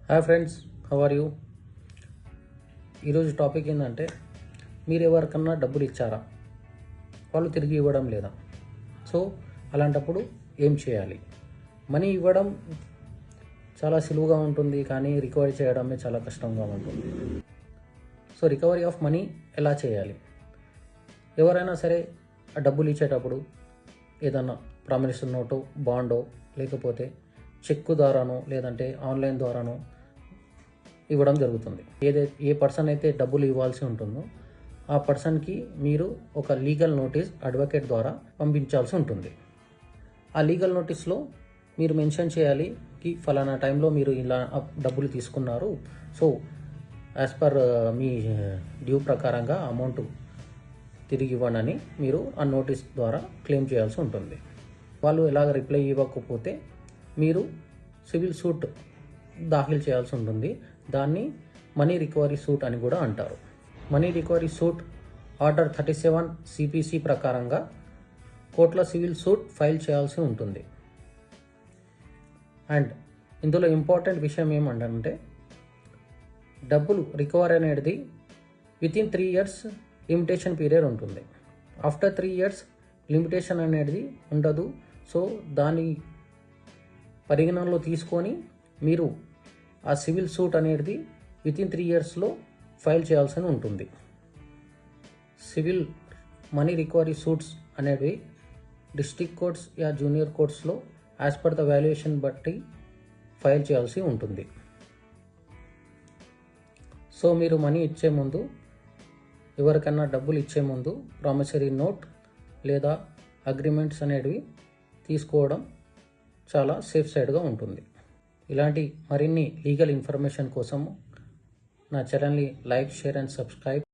Hi friends, how are you? ఈరోజు topic ఏంటంటే, మీరు ఎవరికన్నా డబ్బులు ఇచ్చారా, వాళ్ళు తిరిగి ఇవ్వడం లేదా? సో అలాంటప్పుడు ఏం చేయాలి? మనీ ఇవ్వడం చాలా సులువుగా ఉంటుంది, కానీ రికవరీ చేయడమే చాలా కష్టంగా ఉంటుంది. సో రికవరీ ఆఫ్ మనీ ఎలా చేయాలి? ఎవరైనా సరే ఆ డబ్బులు ఇచ్చేటప్పుడు ఏదన్నా ప్రామిసరీ నోటో, బాండో, లేకపోతే చెక్కు ద్వారానో, లేదంటే ఆన్లైన్ ద్వారానో ఇవ్వడం జరుగుతుంది. ఏ పర్సన్ అయితే డబ్బులు ఇవ్వాల్సి ఉంటుందో ఆ పర్సన్కి మీరు ఒక లీగల్ నోటీస్ అడ్వకేట్ ద్వారా పంపించాల్సి ఉంటుంది. ఆ లీగల్ నోటీస్లో మీరు మెన్షన్ చేయాలి కి ఫలానా టైంలో మీరు ఇలా డబ్బులు తీసుకున్నారు, సో యాజ్ పర్ మీ డ్యూ ప్రకారంగా అమౌంట్ తిరిగి ఇవ్వండి అని మీరు ఆ నోటీస్ ద్వారా క్లెయిమ్ చేయాల్సి ఉంటుంది. వాళ్ళు ఎలాగ రిప్లై ఇవ్వకపోతే మీరు సివిల్ సూట్ దాఖలు చేయాల్సి ఉంటుంది. దాన్ని మనీ రికవరీ సూట్ అని కూడా అంటారు. Money recovery suit order 37 CPC ప్రకారంగా కోర్టులో సివిల్ సూట్ ఫైల్ చేయాల్సి ఉంటుంది. అండ్ ఇందులో ఇంపార్టెంట్ విషయం ఏమంటే, డబ్బులు రికవరీ అనేది వితిన్ 3 years లిమిటేషన్ పీరియడ్ ఉంటుంది. ఆఫ్టర్ 3 years లిమిటేషన్ అనేది ఉండదు. సో దాని పరిగణనలో తీసుకొని మీరు ఆ సివిల్ సూట్ అనేది వితిన్ 3 yearsలో ఫైల్ చేయాల్సి ఉంటుంది. సివిల్ మనీ రికవరీ సూట్స్ అనేవి డిస్ట్రిక్ట్ కోర్ట్స్ యా జూనియర్ కోర్ట్స్లో యాజ్ పర్ ద వాల్యుయేషన్ బట్టి ఫైల్ చేయాల్సి ఉంటుంది. సో మీరు మనీ ఇచ్చే ముందు, ఎవరికన్నా డబ్బులు ఇచ్చే ముందు ప్రామిసరీ నోట్ లేదా అగ్రిమెంట్స్ అనేవి తీసుకోవడం చాలా సేఫ్ సైడ్గా ఉంటుంది. ఇలాంటి మరిన్ని లీగల్ ఇన్ఫర్మేషన్ కోసం నా ఛానల్ని లైక్, షేర్ అండ్ సబ్స్క్రైబ్.